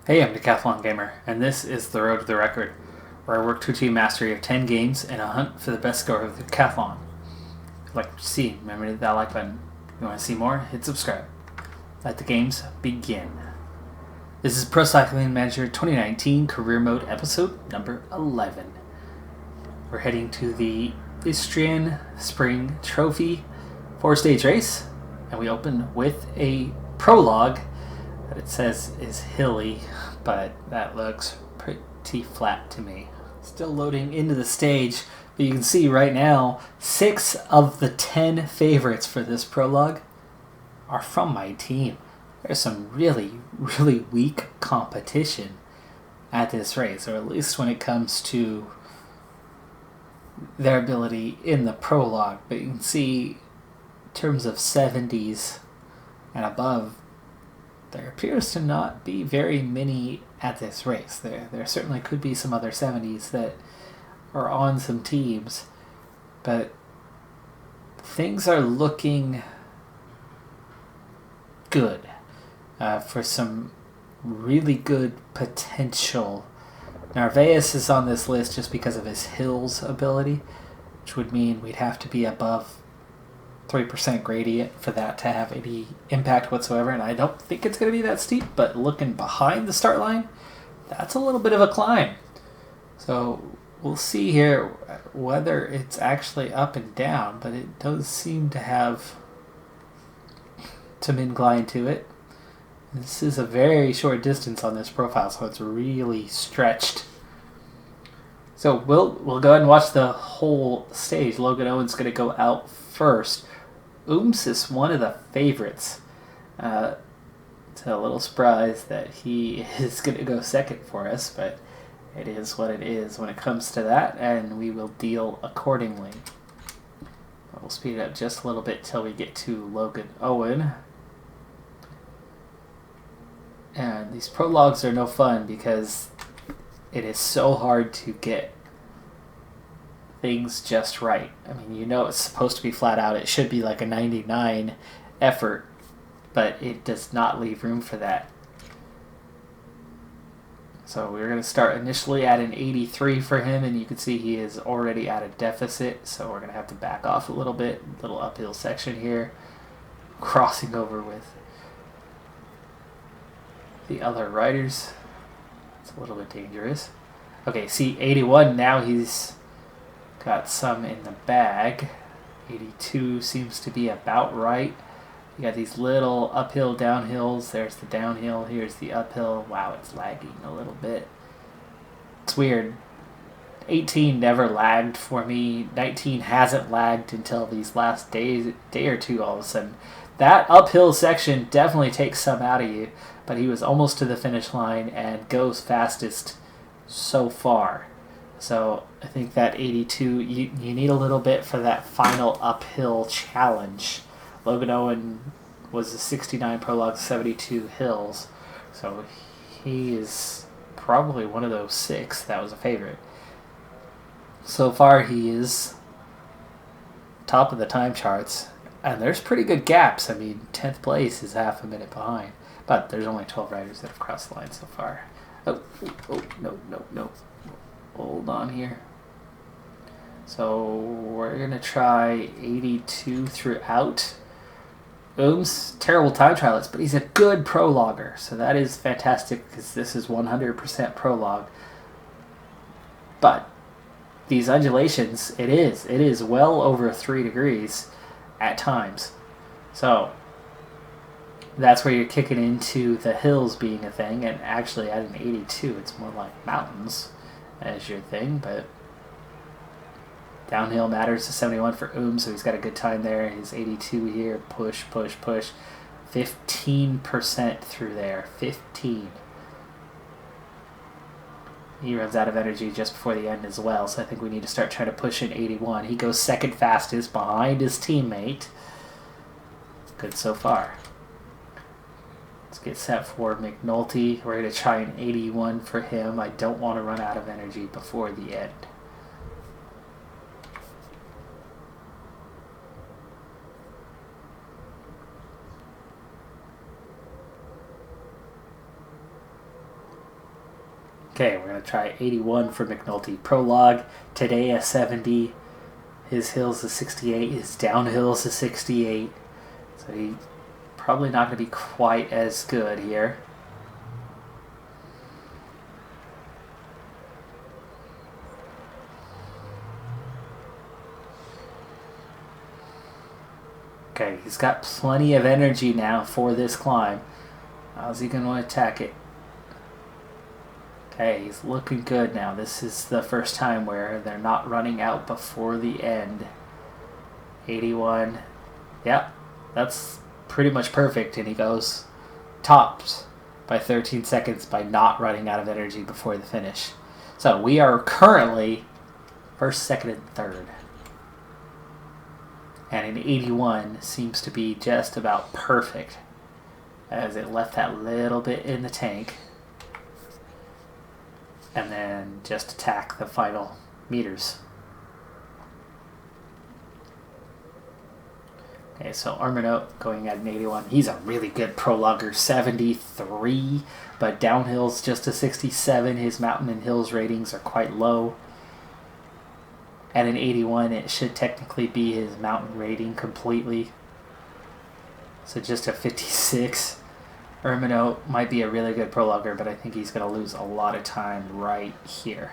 Hey, I'm Decathlon Gamer, and this is The Road to the Record, where I work to achieve mastery of 10 games in a hunt for the best score of the Decathlon. If you like what you see, remember to hit that like button. If you want to see more, hit subscribe. Let the games begin. This is Pro Cycling Manager 2019 Career Mode episode number 11. We're heading to the Istrian Spring Trophy 4-stage race, and we open with a prologue that it says is hilly, but that looks pretty flat to me. Still loading into the stage, but you can see right now 6 of the 10 favorites for this prologue are from my team. There's some really weak competition at this race, or at least when it comes to their ability in the prologue. But you can see in terms of 70s and above, there appears to not be very many at this race. There certainly could be some other 70s that are on some teams, but things are looking good for some really good potential. Narvaez is on this list just because of his hills ability, which would mean we'd have to be above 3% gradient for that to have any impact whatsoever, and I don't think it's going to be that steep, but looking behind the start line, that's a little bit of a climb. So we'll see here whether it's actually up and down, but it does seem to have some incline to it. This is a very short distance on this profile, so it's really stretched. So we'll go ahead and watch the whole stage. Logan Owen's going to go out first. Ooms is one of the favorites. It's a little surprise that he is going to go second for us, but it is what it is when it comes to that, and we will deal accordingly. We'll speed it up just a little bit till we get to Logan Owen. And these prologues are no fun because it is so hard to get things just right. I mean, you know it's supposed to be flat out. It should be like a 99 effort, but it does not leave room for that. So we're going to start initially at an 83 for him, and you can see he is already at a deficit, so we're going to have to back off a little bit. Little uphill section here, crossing over with the other riders. It's a little bit dangerous. Okay, see, 81, now he's got some in the bag. 82 seems to be about right. You got these little uphill downhills. There's the downhill. Here's the uphill. Wow, it's lagging a little bit. It's weird. 18 never lagged for me. 19 hasn't lagged until these last day or two all of a sudden. That uphill section definitely takes some out of you, but he was almost to the finish line and goes fastest so far. So I think that 82, you need a little bit for that final uphill challenge. Logan Owen was a 69 prologue, 72 hills. So he is probably one of those 6 that was a favorite. So far he is top of the time charts. And there's pretty good gaps. I mean, 10th place is half a minute behind. But there's only 12 riders that have crossed the line so far. Oh, no. Hold on here. So we're going to try 82 throughout. Ooms, terrible time trialist, but he's a good prologuer. So that is fantastic because this is 100% prologue. But these undulations, it is well over 3 degrees at times. So that's where you're kicking into the hills being a thing, and actually at an 82 it's more like mountains as your thing, but downhill matters to 71 for so he's got a good time there. He's 82 here. Push 15% through there. 15. He runs out of energy just before the end as well, so I think we need to start trying to push in 81. He goes second fastest behind his teammate. Good so far. Let's get set for McNulty. We're going to try an 81 for him. I don't want to run out of energy before the end. Okay, we're going to try 81 for McNulty. Prologue, today a 70. His hills a 68. His downhills a 68. So he probably not going to be quite as good here. Okay, he's got plenty of energy now for this climb. How's he going to attack it? Okay, he's looking good now. This is the first time where they're not running out before the end. 81. Yep, that's pretty much perfect. And he goes tops by 13 seconds by not running out of energy before the finish. So we are currently first, second, and third. And an 81 seems to be just about perfect, as it left that little bit in the tank. And then just attack the final meters. Okay, so Arminaut going at an 81. He's a really good prologuer, 73, but downhill's just a 67. His mountain and hills ratings are quite low. At an 81, it should technically be his mountain rating completely. So just a 56. Arminaut might be a really good prologuer, but I think he's going to lose a lot of time right here.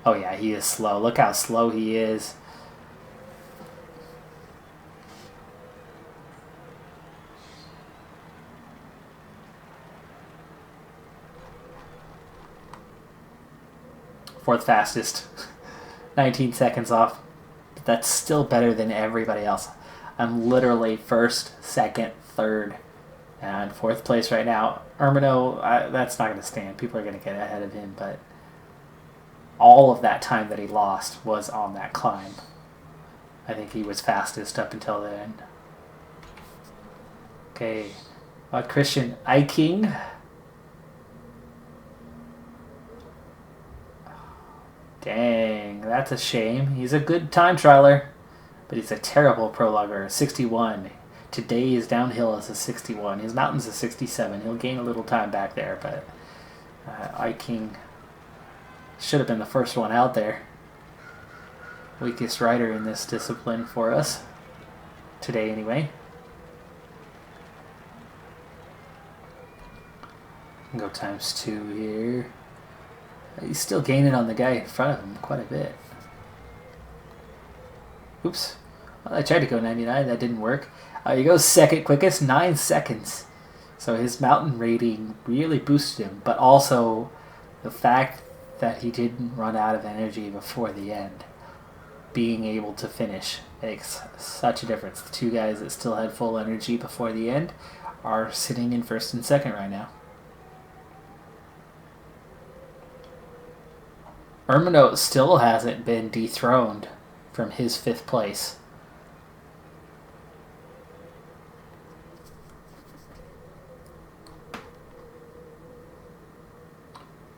Oh yeah, he is slow. Look how slow he is. Fourth fastest. 19 seconds off. But that's still better than everybody else. I'm literally first, second, third, and fourth place right now. Arminaut, that's not going to stand. People are going to get ahead of him, but all of that time that he lost was on that climb. I think he was fastest up until the end. Okay, Christian Eiking. Dang, that's a shame. He's a good time trialer, but he's a terrible prologuer. 61. Today his downhill is a 61. His mountain's a 67. He'll gain a little time back there, but Eiking should have been the first one out there. Weakest rider in this discipline for us. Today, anyway. Go ×2 here. He's still gaining on the guy in front of him quite a bit. Oops. Well, I tried to go 99. That didn't work. He goes second quickest, 9 seconds. So his mountain rating really boosted him, but also the fact that he didn't run out of energy before the end, being able to finish, makes such a difference. The two guys that still had full energy before the end are sitting in first and second right now. Arminaut still hasn't been dethroned from his 5th place.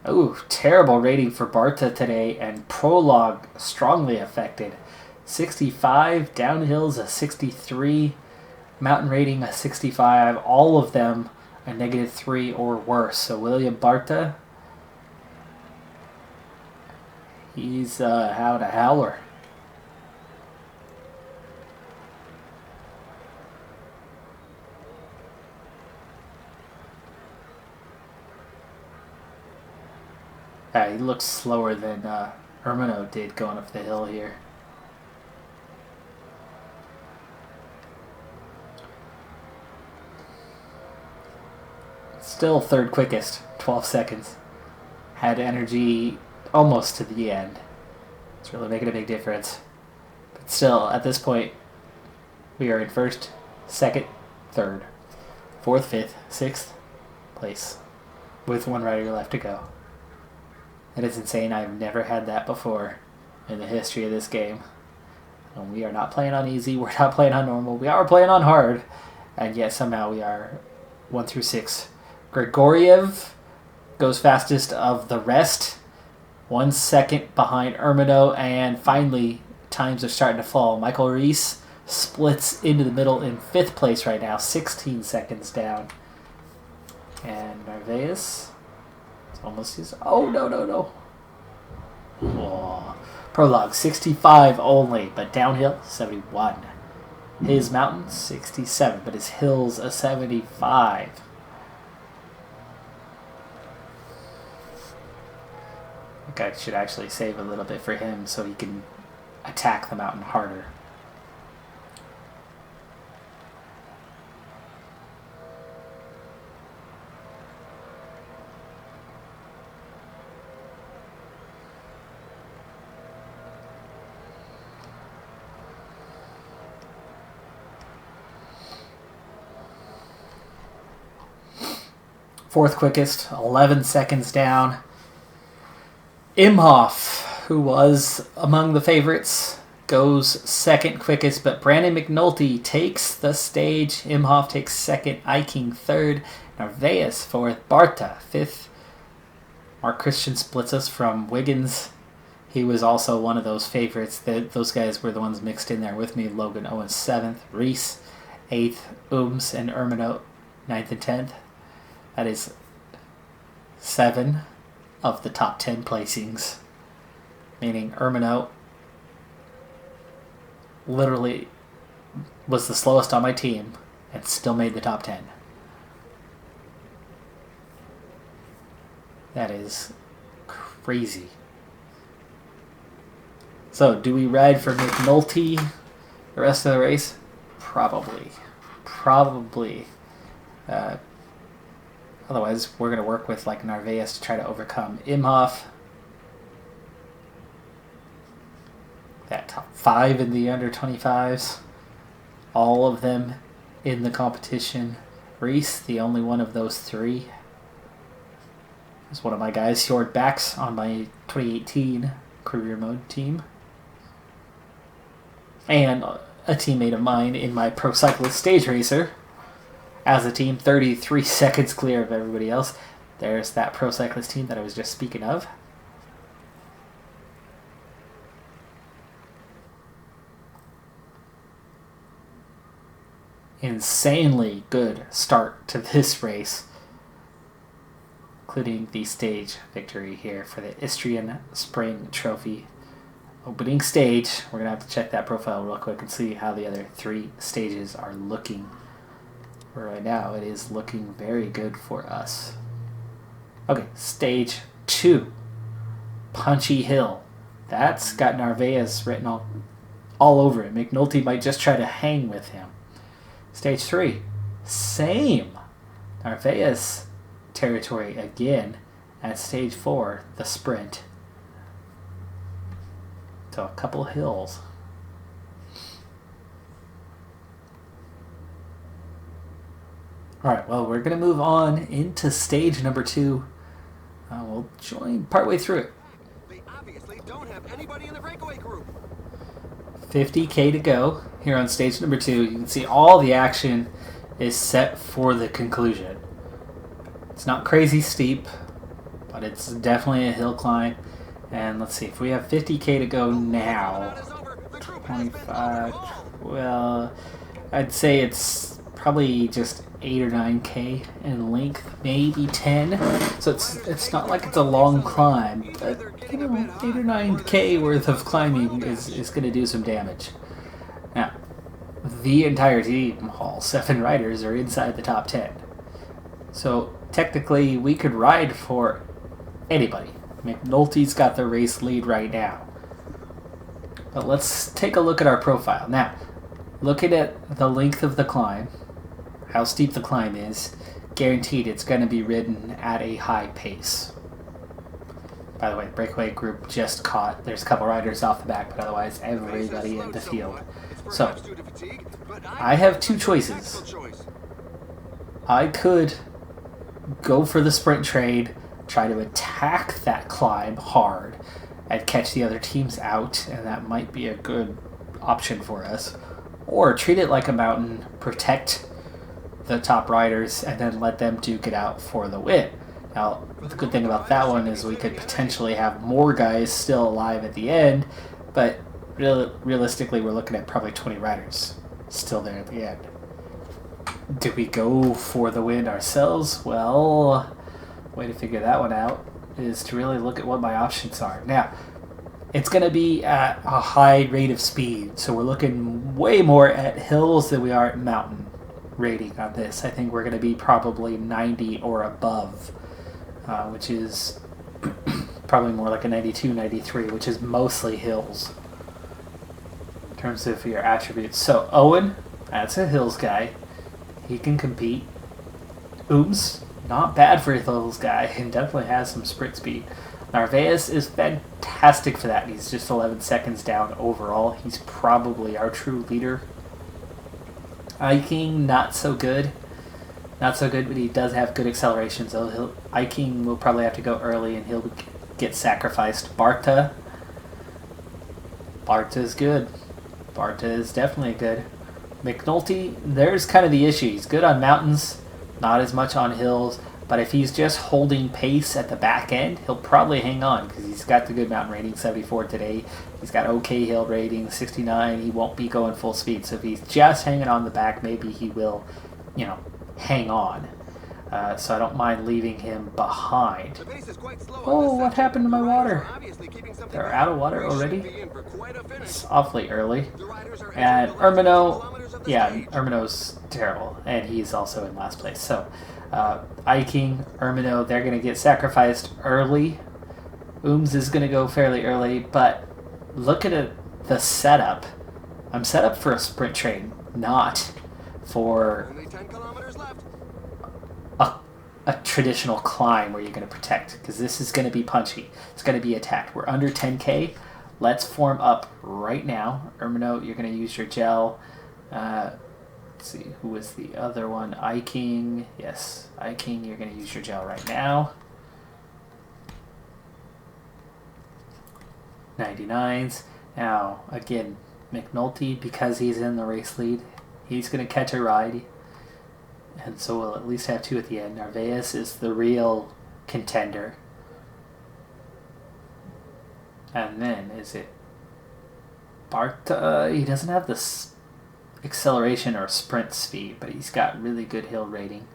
Oh, terrible rating for Barta today, and prologue strongly affected. 65, downhills a 63, mountain rating a 65, all of them a -3 or worse. So William Barta, he's out a howler. He looks slower than Arminaut did going up the hill here. Still third quickest, 12 seconds. Had energy almost to the end. It's really making a big difference. But still, at this point, we are in first, second, third, fourth, fifth, sixth place with one rider left to go. That is insane. I've never had that before in the history of this game. And we are not playing on easy. We're not playing on normal. We are playing on hard. And yet somehow we are 1 through 6. Grigoriev goes fastest of the rest. 1 second behind Arminaut. And finally, times are starting to fall. Michael Reese splits into the middle in 5th place right now. 16 seconds down. And Narvaez Almost used. Oh, no, no, no. Whoa. Prologue, 65 only, but downhill, 71. His mountain, 67, but his hill's a 75. I think I should actually save a little bit for him so he can attack the mountain harder. Fourth quickest, 11 seconds down. Imhoff, who was among the favorites, goes second quickest, but Brandon McNulty takes the stage. Imhoff takes second, Eiking third, Narvaez fourth, Barta fifth. Mark Christian splits us from Wiggins. He was also one of those favorites. Those guys were the ones mixed in there with me. Logan Owens 7th, Reese 8th, Ooms and Ermino 9th and 10th. That is 7 of the top 10 placings. Meaning Ermino literally was the slowest on my team and still made the top 10. That is crazy. So, do we ride for McNulty the rest of the race? Probably. Otherwise, we're going to work with like Narvaez to try to overcome Imhoff. That top 5 in the under 25s. All of them in the competition. Reese, the only one of those 3, is one of my guys, Fjord Backs, on my 2018 career mode team. And a teammate of mine in my Pro Cyclist Stage Racer. As a team, 33 seconds clear of everybody else. There's that Pro Cyclist team that I was just speaking of. Insanely good start to this race, including the stage victory here for the Istrian Spring Trophy opening stage. We're going to have to check that profile real quick and see how the other 3 stages are looking. Right now, it is looking very good for us. Okay, stage 2. Punchy Hill. That's got Narvaez written all over it. McNulty might just try to hang with him. Stage 3. Same. Narvaez territory again. And stage 4, the sprint. So a couple hills. Alright, well, we're going to move on into stage number 2. We'll join partway through it. They obviously don't have anybody in the breakaway group. 50k to go here on stage number 2. You can see all the action is set for the conclusion. It's not crazy steep, but it's definitely a hill climb. And let's see, if we have 50k to go now, 25, well, I'd say it's probably just 8 or 9k in length, maybe 10. So it's not like it's a long climb, but 8 or 9k worth of climbing is going to do some damage. Now, the entire team, all 7 riders, are inside the top 10. So technically, we could ride for anybody. McNulty's got the race lead right now. But let's take a look at our profile. Now, looking at the length of the climb, how steep the climb is, guaranteed it's going to be ridden at a high pace. By the way, the breakaway group just caught. There's a couple riders off the back, but otherwise everybody in the field. So, I have 2 choices. I could go for the sprint trade, try to attack that climb hard, and catch the other teams out, and that might be a good option for us. Or treat it like a mountain, protect the top riders, and then let them duke it out for the win. Now, the good thing about that one is we could potentially have more guys still alive at the end, but realistically, we're looking at probably 20 riders still there at the end. Do we go for the win ourselves? Well, way to figure that one out is to really look at what my options are. Now, it's going to be at a high rate of speed, so we're looking way more at hills than we are at mountain rating on this. I think we're going to be probably 90 or above, which is probably more like a 92, 93, which is mostly hills in terms of your attributes. So Owen, that's a hills guy. He can compete. Ooms, not bad for a hills guy, and definitely has some sprint speed. Narvaez is fantastic for that. He's just 11 seconds down overall. He's probably our true leader. Iking, not so good. Not so good, but he does have good acceleration, so Iking will probably have to go early, and he'll get sacrificed. Barta is good. Barta is definitely good. McNulty, there's kind of the issue. He's good on mountains, not as much on hills, but if he's just holding pace at the back end, he'll probably hang on because he's got the good mountain rating, 74 today. He's got okay hill rating, 69. He won't be going full speed, so if he's just hanging on the back, maybe he will, hang on. So I don't mind leaving him behind. Oh, what happened to my water? They're out of water already? It's awfully early. And Ermino's terrible, and he's also in last place. So, Iking, Ermino, they're going to get sacrificed early. Ooms is going to go fairly early, but look at the setup. I'm set up for a sprint train, not for a traditional climb where you're going to protect, because this is going to be punchy. It's going to be attacked. We're under 10k. Let's form up right now. Ermino, you're going to use your gel. Let's see, who was the other one? Iking. Yes, Iking, you're going to use your gel right now. 99s. Now, again, McNulty, because he's in the race lead, he's going to catch a ride. And so we'll at least have two at the end. Narvaez is the real contender. And then, is it Bart? He doesn't have the acceleration or sprint speed, but he's got really good hill rating.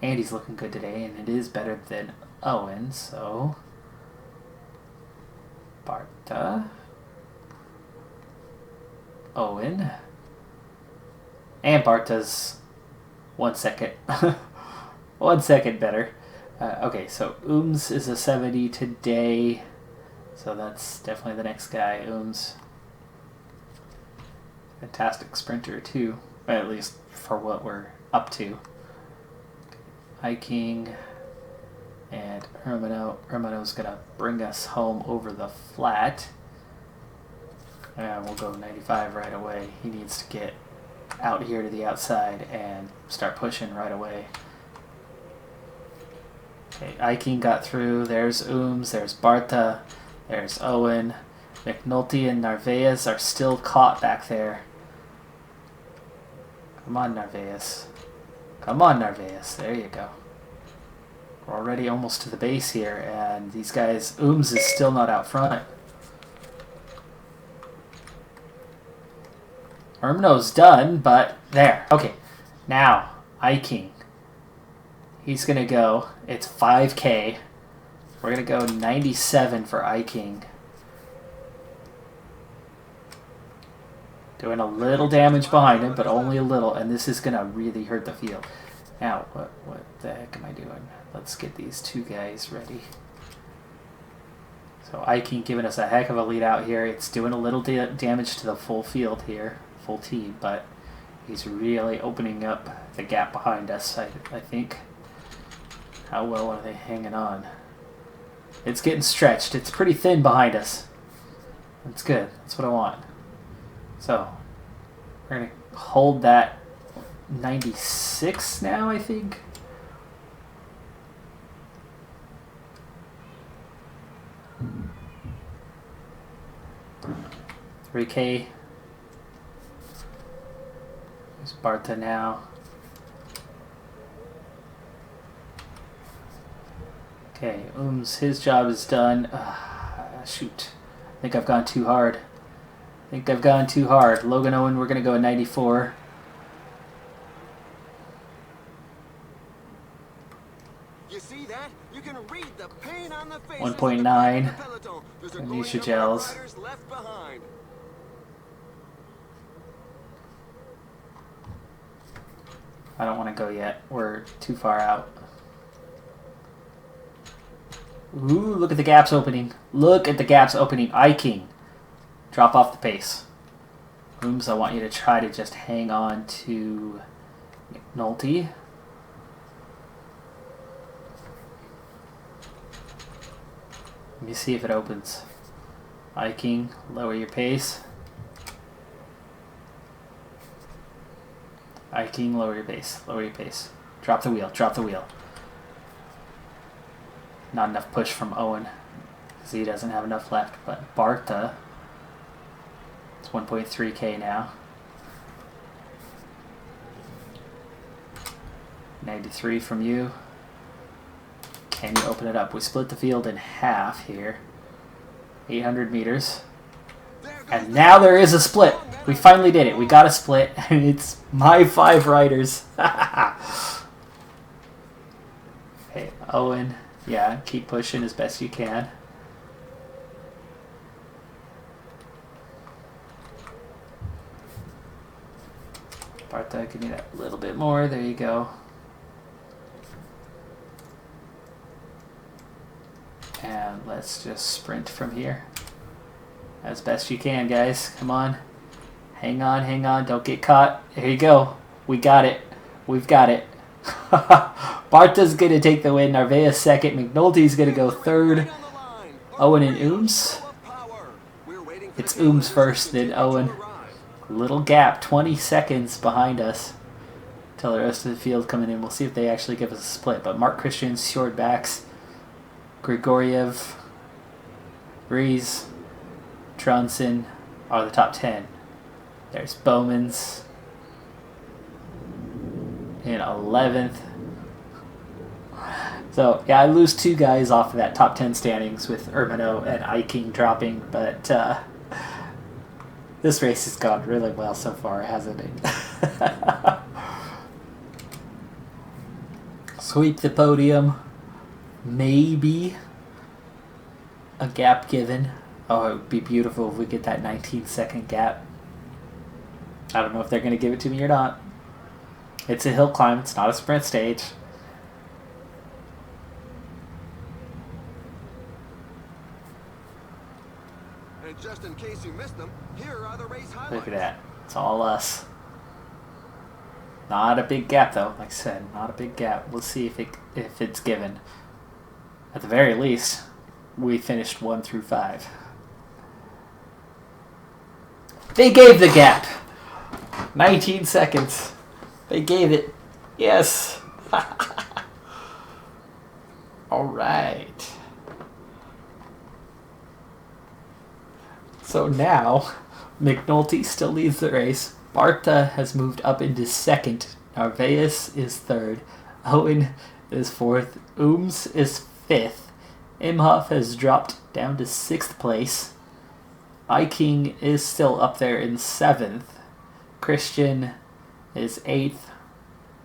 And he's looking good today, and it is better than Owen, so Barta, Owen, and Barta's 1 second. 1 second better. Okay, so Ooms is a 70 today. So that's definitely the next guy. Ooms. Fantastic sprinter too. At least for what we're up to. Iking and Ermino. Ermino's going to bring us home over the flat. And we'll go 95 right away. He needs to get out here to the outside and start pushing right away. Okay, Iking got through. There's Ooms, there's Barta, there's Owen. McNulty and Narvaez are still caught back there. Come on, Narvaez. Come on, Narvaez. There you go. We're already almost to the base here, and these guys, Ooms is still not out front. Ermino's done, but there. Okay, now Iking. He's gonna go. It's 5k. We're gonna go 97 for Iking. Doing a little damage behind him, but only a little, and this is gonna really hurt the field. Now, what the heck am I doing? Let's get these two guys ready. So Iking giving us a heck of a lead out here. It's doing a little damage to the full field here. Full team, but he's really opening up the gap behind us, I think. How well are they hanging on? It's getting stretched. It's pretty thin behind us. That's good. That's what I want. So, we're going to hold that 96 now, I think. $3K. There's Barta now. Okay, his job is done. Shoot. I think I've gone too hard. Logan Owen, we're going to go at 94. see that? You can read the pain on the faces 1.9. of the peloton. There's a growing Anisha number of gels. riders left behind. I don't want to go yet. We're too far out. Ooh, look at the gaps opening. Look at the gaps opening. King. Drop off the pace. Ooms, I want you to try to just hang on to McNulty. Let me see if it opens. King, lower your pace. King, lower your pace. Lower your pace. Drop the wheel. Drop the wheel. Not enough push from Owen because he doesn't have enough left. But Barta, it's 1.3K now. 93 from you. Can you open it up? We split the field in half here. 800 meters. And now there is a split. We finally did it. We got a split, and it's my 5 riders. Okay, Owen. Yeah, keep pushing as best you can. Barta, give me that little bit more. There you go. And let's just sprint from here. As best you can, guys. Come on. Hang on, hang on. Don't get caught. There you go. We got it. We've got it. Barta's going to take the win. Narvaez second. McNulty's going to go third. Owen and Ooms. It's Ooms first, then Owen. Little gap. 20 seconds behind us. Till the rest of the field coming in. We'll see if they actually give us a split. But Mark Christian's short backs. Grigoriev. Breeze. Tronson are the top 10. There's Bowman's in 11th. So, yeah, I lose 2 guys off of that top 10 standings with Urbano and King dropping, but this race has gone really well so far, hasn't it? Sweep the podium. Maybe a gap given. Oh, it would be beautiful if we get that 19-second gap. I don't know if they're going to give it to me or not. It's a hill climb. It's not a sprint stage. And just in case you missed them, here are the race highlights. Look at that. It's all us. Not a big gap, though. Like I said, not a big gap. We'll see if it's given. At the very least, we finished 1 through 5. They gave the gap. 19 seconds. They gave it. Yes. All right. So now, McNulty still leads the race. Barta has moved up into second. Narvaez is third. Owen is fourth. Ooms is fifth. Imhoff has dropped down to 6th place. King is still up there in 7th. Christian is 8th.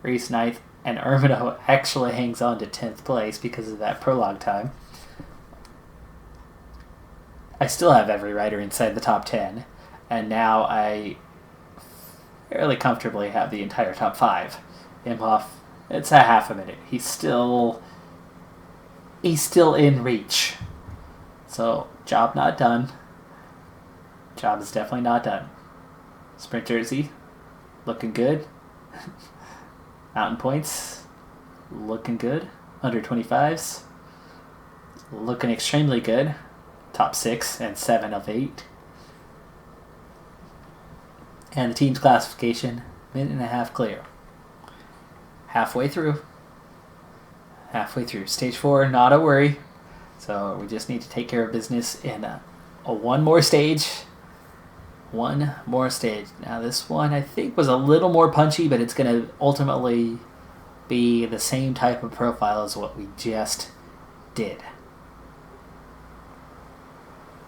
Reese 9th. And Urbano actually hangs on to 10th place because of that prologue time. I still have every rider inside the top 10. And now I fairly comfortably have the entire top 5. Imhoff, it's a half a minute. He's still in reach. So, job not done. Job is definitely not done. Sprint jersey, looking good. Mountain points, looking good. Under 25s, looking extremely good. Top 6 and 7 of 8. And the team's classification, minute and a half clear. Halfway through. Stage 4, not a worry. So we just need to take care of business in a one more stage. One more stage. Now this one I think was a little more punchy, but it's going to ultimately be the same type of profile as what we just did.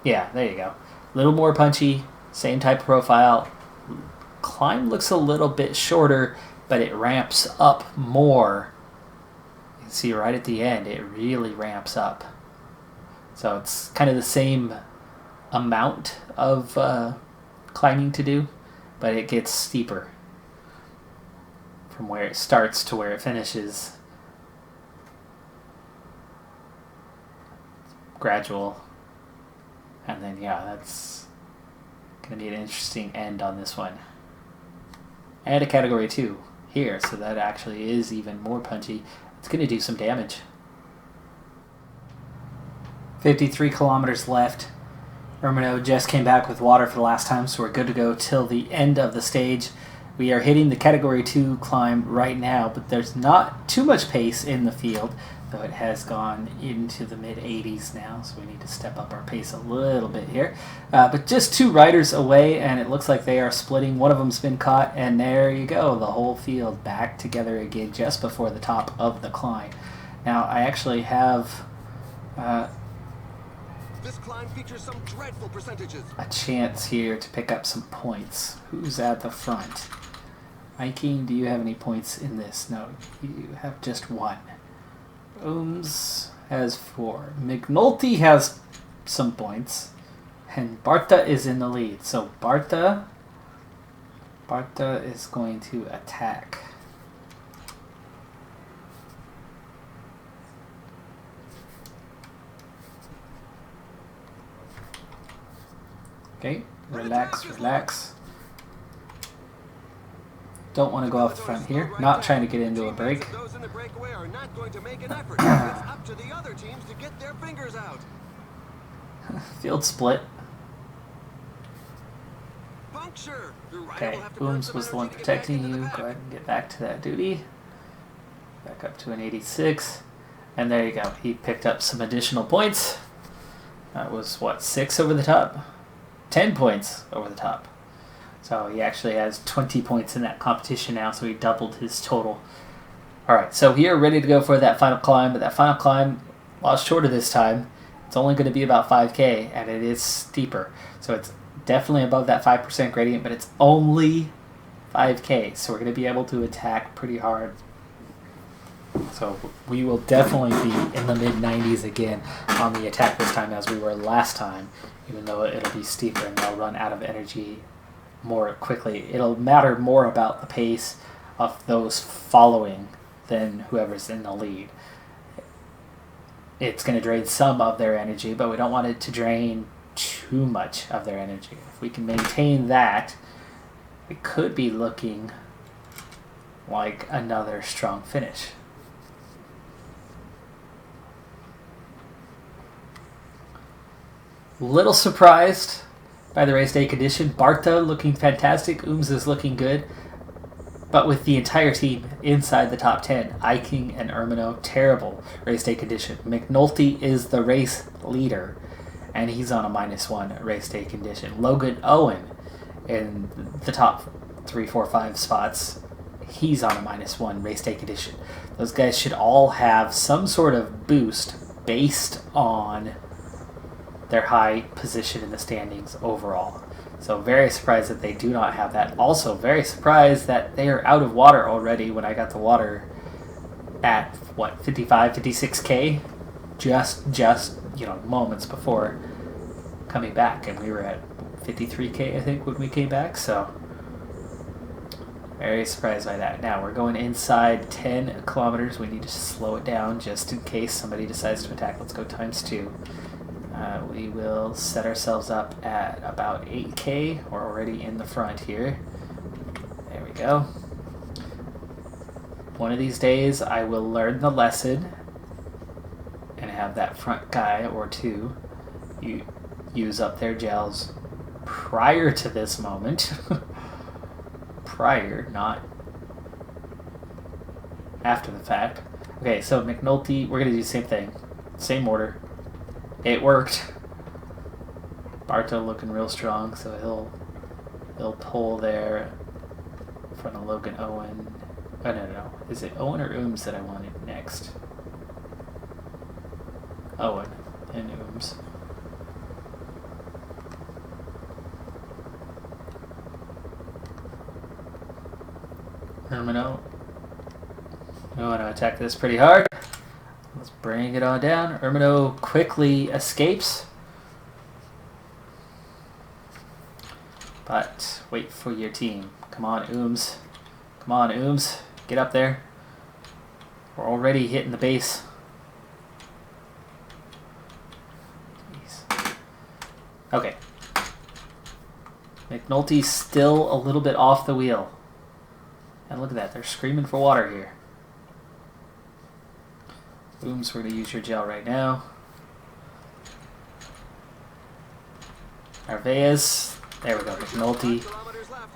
Yeah, there you go. A little more punchy, same type of profile. Climb looks a little bit shorter, but it ramps up more. See, right at the end, it really ramps up. So it's kind of the same amount of climbing to do, but it gets steeper from where it starts to where it finishes. Gradual. And then, yeah, that's going to be an interesting end on this one. And a category 2 here, so that actually is even more punchy. It's going to do some damage. 53 kilometers left. Ermino just came back with water for the last time, so we're good to go till the end of the stage. We are hitting the category 2 climb right now, but there's not too much pace in the field, though it has gone into the mid-80s now, so we need to step up our pace a little bit here. But just 2 riders away, and it looks like they are splitting. One of them's been caught, and there you go, the whole field back together again just before the top of the climb. Now, I actually have This climb features some dreadful percentages. a chance here to pick up some points. Who's at the front? Viking, do you have any points in this? No, you have just 1. Ooms has 4. McNulty has some points. And Barta is in the lead. So Barta is going to attack. Okay, relax. Don't want to go off the front here. Not trying to get into a break. Those in the breakaway are not going to make an effort. It's up to the other teams to get their fingers out. Field split. Puncture. Your rider Okay, will have to burn Booms some was the energy one to get back protecting into the you. pack. Go ahead and get back to that duty. Back up to an 86. And there you go. He picked up some additional points. That was, what, 6 over the top? 10 points over the top. So he actually has 20 points in that competition now, so he doubled his total. Alright, so we are ready to go for that final climb, but that final climb, a lot shorter this time. It's only going to be about 5K, and it is steeper. So it's definitely above that 5% gradient, but it's only 5K, so we're going to be able to attack pretty hard. So we will definitely be in the mid-90s again on the attack this time as we were last time, even though it'll be steeper and they'll run out of energy more quickly. It'll matter more about the pace of those following than whoever's in the lead. It's going to drain some of their energy, but we don't want it to drain too much of their energy. If we can maintain that, we could be looking like another strong finish. Little surprised by the race day condition. Barta looking fantastic. Ooms is looking good. But with the entire team inside the top 10, Eiking and Ermino, terrible race day condition. McNulty is the race leader, and he's on a -1 race day condition. Logan Owen in the top 3, 4, 5 spots, he's on a -1 race day condition. Those guys should all have some sort of boost based on their high position in the standings overall. So very surprised that they do not have that. Also very surprised that they are out of water already when I got the water at, what, 55, 56K? Just moments before coming back. And we were at 53K, I think, when we came back. So very surprised by that. Now we're going inside 10 kilometers. We need to slow it down just in case somebody decides to attack. Let's go ×2. We will set ourselves up at about 8K. We're already in the front here. There we go. One of these days I will learn the lesson and have that front guy or two use up their gels prior to this moment. Prior, not after the fact. Okay, so McNulty, we're going to do the same thing. Same order. It worked. Barto looking real strong, so he'll pull there in front of Logan Owen. Oh, no. Is it Owen or Ooms that I wanted next? Owen and Ooms. Ermino. I want to attack this pretty hard. Bring it on down. Ermino quickly escapes. But wait for your team. Come on, Ooms. Come on, Ooms. Get up there. We're already hitting the base. Jeez. Okay. McNulty's still a little bit off the wheel. And look at that. They're screaming for water here. Ooms, we're going to use your gel right now. Narvaez. There we go, McNulty.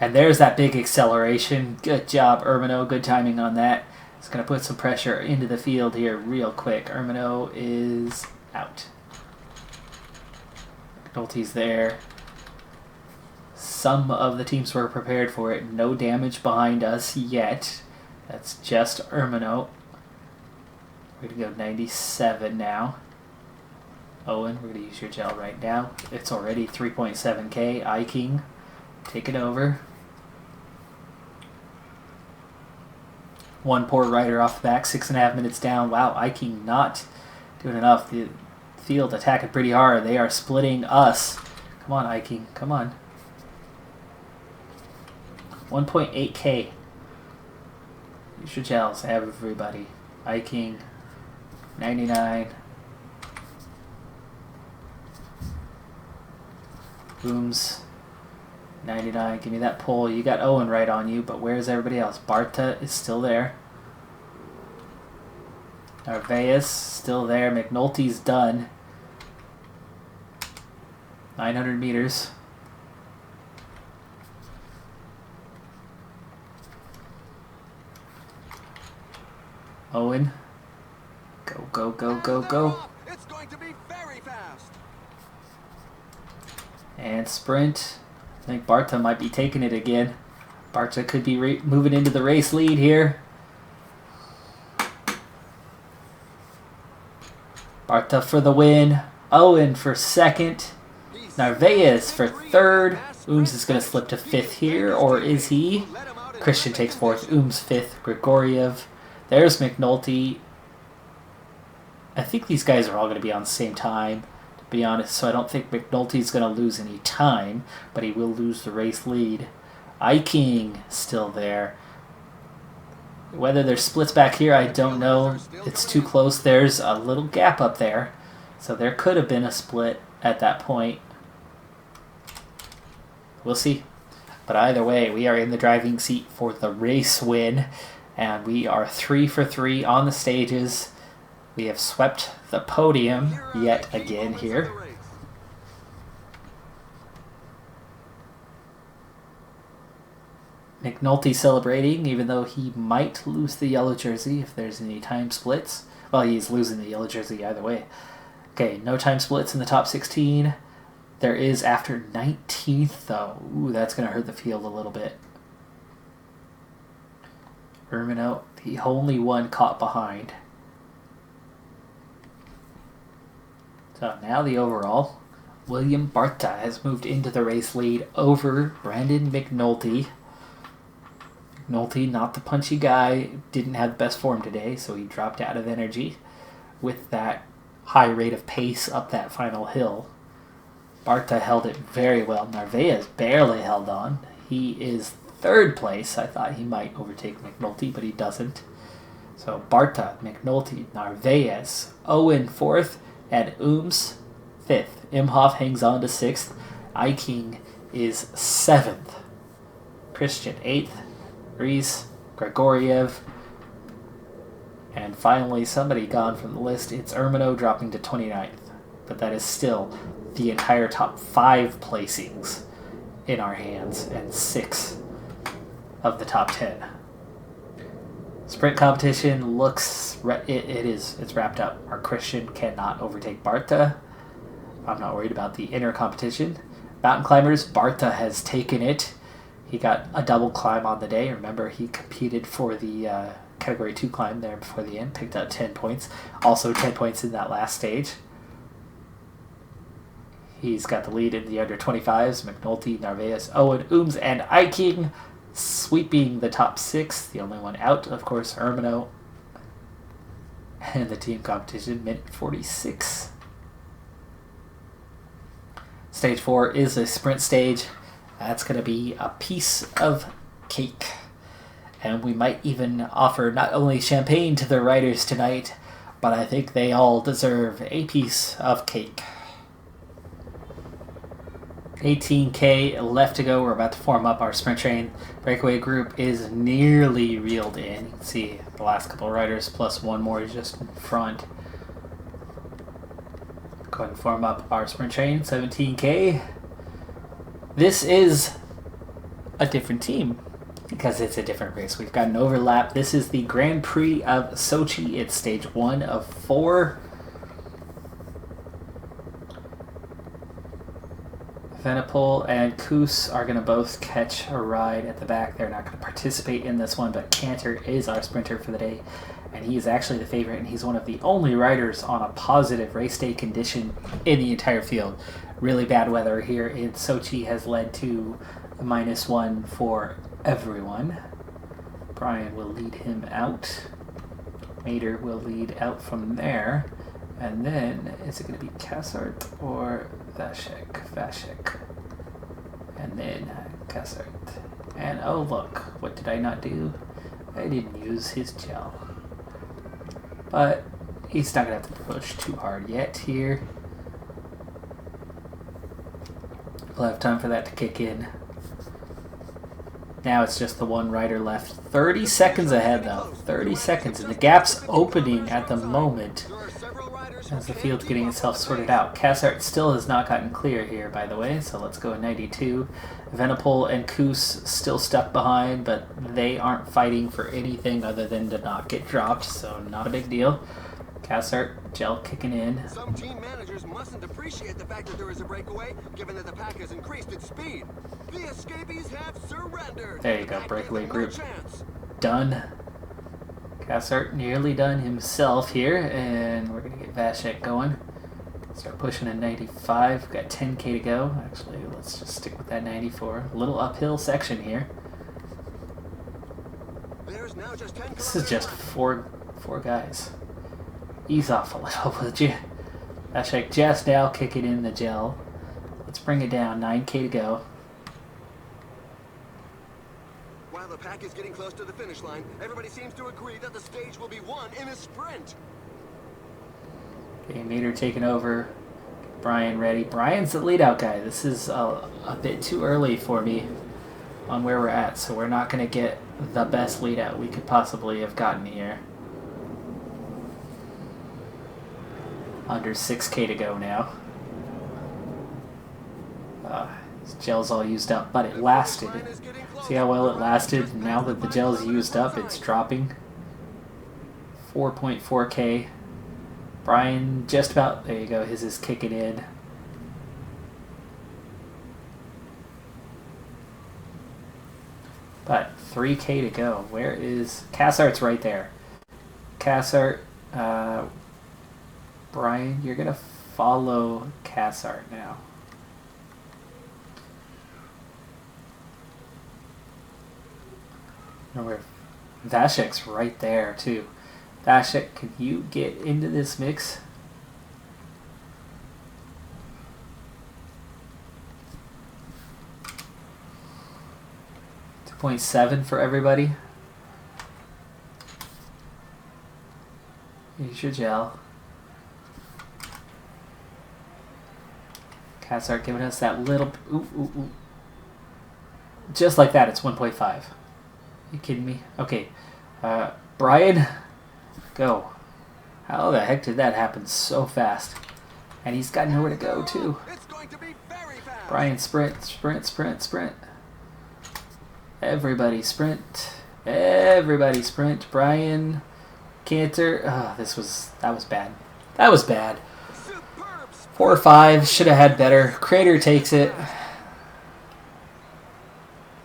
And there's that big acceleration. Good job, Ermino. Good timing on that. It's going to put some pressure into the field here real quick. Ermino is out. McNulty's there. Some of the teams were prepared for it. No damage behind us yet. That's just Ermino. We're going to go 97 now. Owen, we're going to use your gel right now. It's already 3.7k. iKing, take it over. One poor rider off the back, 6.5 minutes down. Wow, iKing not doing enough. The field attacking pretty hard. They are splitting us. Come on, iKing, come on. 1.8k. Use your gels, everybody. iKing, 99. Ooms, 99. Give me that pole. You got Owen right on you, but where's everybody else? Barta is still there. Narvaez still there. McNulty's done. 900 meters. Owen. Go, go, go, go, go. It's going to be very fast. And sprint. I think Barta might be taking it again. Barta could be moving into the race lead here. Barta for the win. Owen for second. Narvaez for third. Ooms is going to slip to fifth here, or is he? Christian takes fourth. Ooms fifth. Grigoriev. There's McNulty. I think these guys are all going to be on the same time, to be honest, so I don't think McNulty's going to lose any time, but he will lose the race lead. iKing still there. Whether there's splits back here, I don't know. It's too close. There's a little gap up there, so there could have been a split at that point. We'll see. But either way, we are in the driving seat for the race win, and we are 3 for 3 on the stages. We have swept the podium yet again here. McNulty celebrating, even though he might lose the yellow jersey if there's any time splits. Well, he's losing the yellow jersey either way. Okay, no time splits in the top 16. There is after 19th, though. Ooh, that's going to hurt the field a little bit. Ermino, the only one caught behind. So now the overall, William Barta has moved into the race lead over Brandon McNulty. McNulty, not the punchy guy, didn't have the best form today, so he dropped out of energy with that high rate of pace up that final hill. Barta held it very well. Narvaez barely held on. He is third place. I thought he might overtake McNulty, but he doesn't. So Barta, McNulty, Narvaez, Owen fourth, and Ooms fifth. Imhoff hangs on to sixth. iKing is seventh. Christian eighth. Reese, Grigoriev, and finally somebody gone from the list. It's Ermino dropping to 29th, but that is still the entire top 5 placings in our hands and 6 of the top 10. Sprint competition looks it's wrapped up. Our Christian cannot overtake Barta. I'm not worried about the inner competition. Mountain climbers, Barta has taken it. He got a double climb on the day. Remember, he competed for the Category 2 climb there before the end, picked up 10 points. Also 10 points in that last stage. He's got the lead in the under 25s. McNulty, Narvaez, Owen, Ooms, and iKing sweeping the top 6. The only one out, of course, Ermino And the team competition, minute 46. Stage 4 is a sprint stage. That's going to be a piece of cake. And we might even offer not only champagne to the riders tonight, but I think they all deserve a piece of cake. 18K left to go. We're about to form up our sprint train. Breakaway group is nearly reeled in. You can see the last couple riders plus one more just in front. Go ahead and form up our sprint train. 17K. This is a different team because it's a different race. We've got an overlap. This is the Grand Prix of Sochi. It's stage 1 of 4. Venipol and Koos are going to both catch a ride at the back. They're not going to participate in this one, but Cantor is our sprinter for the day, and he is actually the favorite, and he's one of the only riders on a positive race day condition in the entire field. Really bad weather here in Sochi has led to a -1 for everyone. Brian will lead him out. Mater will lead out from there. And then, is it going to be Kassart or Vashek? Vashek. And then Kassart. And oh look, what did I not do? I didn't use his gel. But he's not going to have to push too hard yet here. We'll have time for that to kick in. Now it's just the one rider left. 30 seconds ahead though. 30 seconds. And the gap's opening at the moment as the field's getting itself sorted out. Kassart still has not gotten clear here, by the way, so let's go at 92. Venipol and Koos still stuck behind, but they aren't fighting for anything other than to not get dropped, so not a big deal. Kassart, gel kicking in. Some team managers mustn't appreciate the fact that there is a breakaway, given that the pack has increased its speed. The escapees have surrendered. There you go, breakaway group done. Kassart nearly done himself here, and we're going to get Vashek going. Start pushing a 95. We've got 10K to go. Actually, let's just stick with that 94. A little uphill section here. There's now just 10 This is just four guys. Ease off a little, would you? Vashek just now kicking in the gel. Let's bring it down. 9K to go. While the pack is getting close to the finish line, everybody seems to agree that the stage will be won in a sprint. Okay, Mater taking over. Brian ready. Brian's the lead out guy. This is a bit too early for me on where we're at, so we're not going to get the best lead out we could possibly have gotten here. Under 6K to go now. This gel's all used up, but it lasted. See how well it lasted? Now that the gel's used up, it's dropping. 4.4K. Brian just about, there you go, his is kicking in. But 3K to go. Where is, Kassart's right there. Kassart, Brian, you're going to follow Kassart now. Where Vashek's right there too. Vashek, can you get into this mix? .7 for everybody. Use your gel. Kassart giving us that little... Ooh. Just like that, it's 1.5. You kidding me? Okay. Brian, go. How the heck did that happen so fast? And he's got nowhere to go, too. It's going to be very fast. Brian, sprint. Everybody sprint. Everybody sprint. Brian, Cantor. Oh, that was bad. That was bad. 4 or 5. Should have had better. Crater takes it.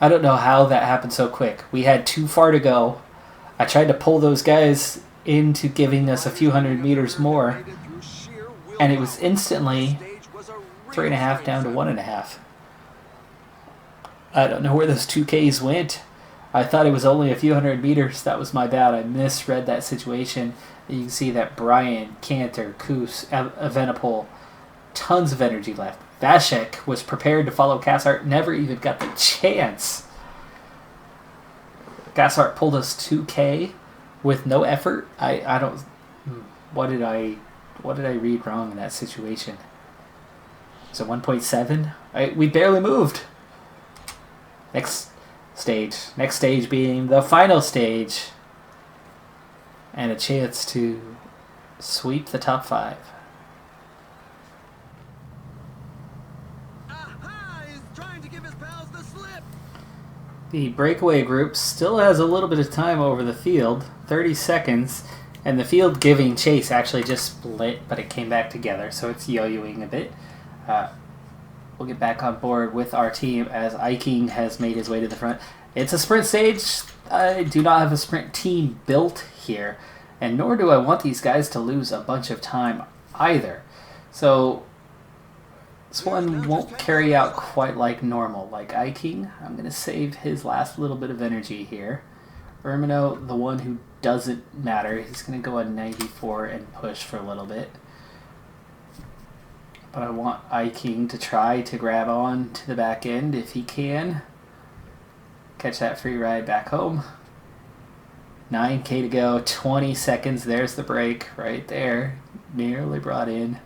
I don't know how that happened so quick. We had too far to go. I tried to pull those guys into giving us a few hundred meters more, and it was instantly 3.5 down to 1.5. I don't know where those 2Ks went. I thought it was only a few hundred meters. That was my bad. I misread that situation. You can see that Brian, Cantor, Koos, Evenepoel, tons of energy left. Vashek was prepared to follow Cassart, never even got the chance. Cassart pulled us 2K with no effort. I don't. What did I read wrong in that situation? So 1.7. We barely moved. Next stage being the final stage, and a chance to sweep the top 5. He's trying to give his pals the slip. The breakaway group still has a little bit of time over the field, 30 seconds, and the field giving chase actually just split, but it came back together, so it's yo-yoing a bit. We'll get back on board with our team as Eiking has made his way to the front. It's a sprint stage. I do not have a sprint team built here, and nor do I want these guys to lose a bunch of time either. So this one won't carry out quite like normal. Like Eiking, I'm going to save his last little bit of energy here. Ermino, the one who doesn't matter, he's going to go on 94 and push for a little bit. But I want Eiking to try to grab on to the back end if he can. Catch that free ride back home. 9K to go, 20 seconds. There's the break right there. Nearly brought in.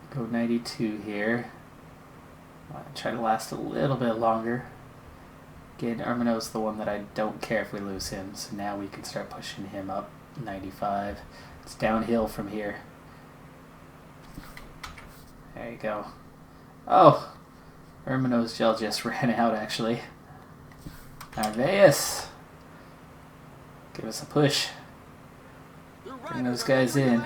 Go 92 here. Try to last a little bit longer. Again, Ermino's the one that I don't care if we lose him, so now we can start pushing him up. 95. It's downhill from here. There you go. Oh! Ermino's gel just ran out, actually. Narvaez. Give us a push. Bring those guys in.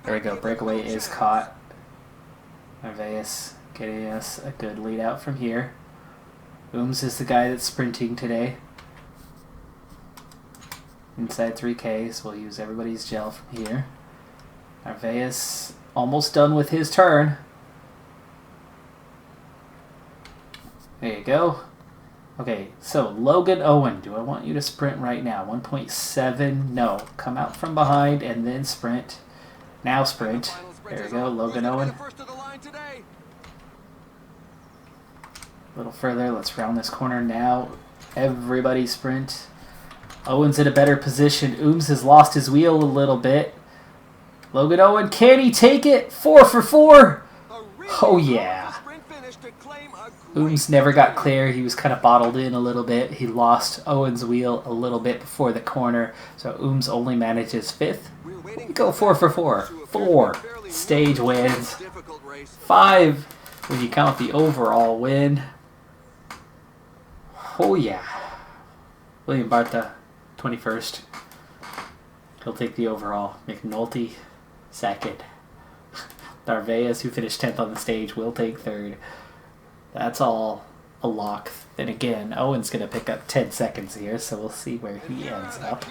There we go. Breakaway is caught. Narvaez getting us a good lead out from here. Ooms is the guy that's sprinting today. Inside 3K, so we'll use everybody's gel from here. Narvaez almost done with his turn. There you go. Okay, so Logan Owen, do I want you to sprint right now? 1.7, no. Come out from behind and then sprint. Now sprint. There we go, Logan Owen. A little further, let's round this corner now. Everybody sprint. Owen's in a better position. Ooms has lost his wheel a little bit. Logan Owen, can he take it? 4 for 4. Oh yeah. Ooms never got clear. He was kind of bottled in a little bit. He lost Owen's wheel a little bit before the corner. So Ooms only manages 5th. We go 4 for 4. 4 stage wins. 5 when you count the overall win. Oh yeah. William Barta, 21st. He'll take the overall. McNulty, 2nd. Narvaez, who finished 10th on the stage, will take 3rd. That's all a lock. Then again, Owen's going to pick up 10 seconds here, so we'll see where he ends up.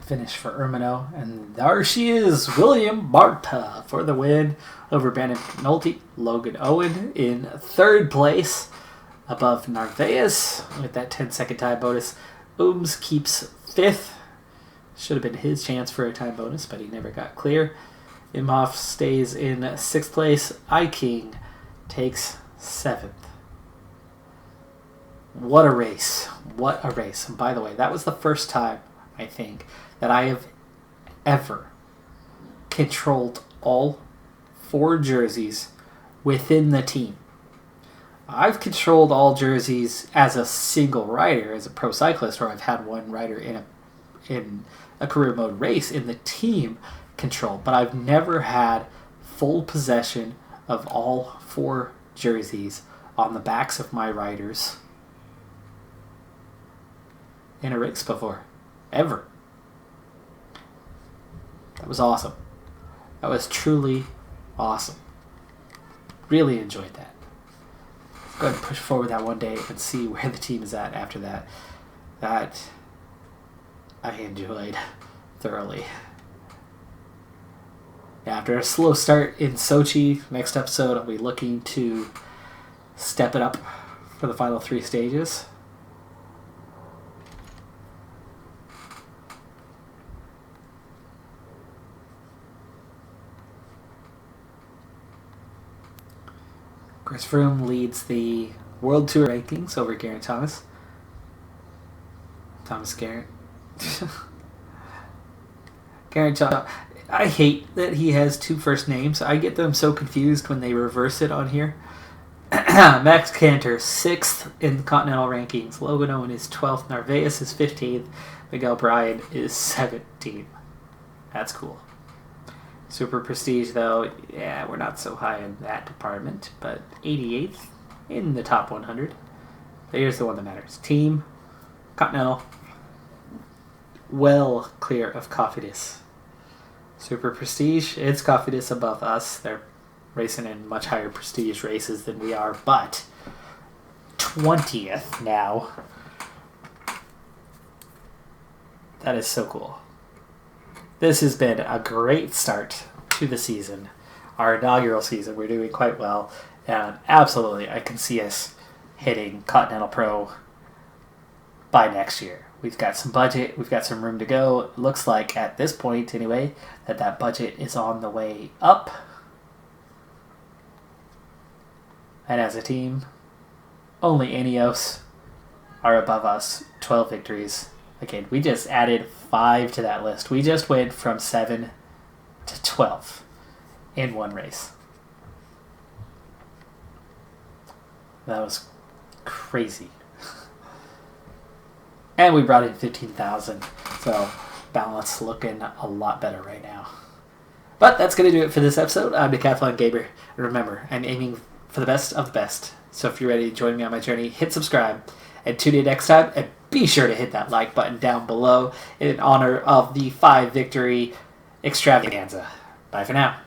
Finish for Ermino, and there she is, William Barta for the win over Brandon McNulty. Logan Owen in 3rd place above Narvaez with that 10-second time bonus. Ooms keeps 5th. Should have been his chance for a time bonus, but he never got clear. Imhoff stays in 6th place. Eiking takes 7th. What a race. What a race. And by the way, that was the first time, I think, that I have ever controlled all 4 jerseys within the team. I've controlled all jerseys as a single rider, as a pro cyclist, or I've had one rider in a career mode race in the team control, but I've never had full possession of all 4 jerseys on the backs of my riders in a race before. Ever. That was awesome. That was truly awesome. Really enjoyed that. Let's go ahead and push forward that one day and see where the team is at after that. That I enjoyed thoroughly. After a slow start in Sochi, next episode I'll be looking to step it up for the final 3 stages. Chris Froome leads the World Tour rankings over Geraint Thomas. Thomas Geraint. Geraint Thomas. I hate that he has 2 first names. I get them so confused when they reverse it on here. Max Cantor, 6th in the Continental rankings. Logan Owen is 12th. Narvaez is 15th. Miguel Bryan is 17th. That's cool. Super Prestige, though, yeah, we're not so high in that department, but 88th in the top 100. But here's the one that matters. Team, Continental, well clear of Cofidis. Super Prestige, it's Cofidis above us. They're racing in much higher prestige races than we are, but 20th now. That is so cool. This has been a great start to the season. Our inaugural season, we're doing quite well. And absolutely, I can see us hitting Continental Pro by next year. We've got some budget. We've got some room to go. It looks like, at this point anyway, that budget is on the way up. And as a team, only Ineos are above us. 12 victories. Again, we just added 5 to that list. We just went from 7 to 12 in one race. That was crazy. And we brought in 15,000. So balance looking a lot better right now. But that's going to do it for this episode. I'm Decathlon Gamer. And remember, I'm aiming for the best of the best. So if you're ready to join me on my journey, hit subscribe and tune in next time. And be sure to hit that like button down below in honor of the 5 victory extravaganza. Bye for now.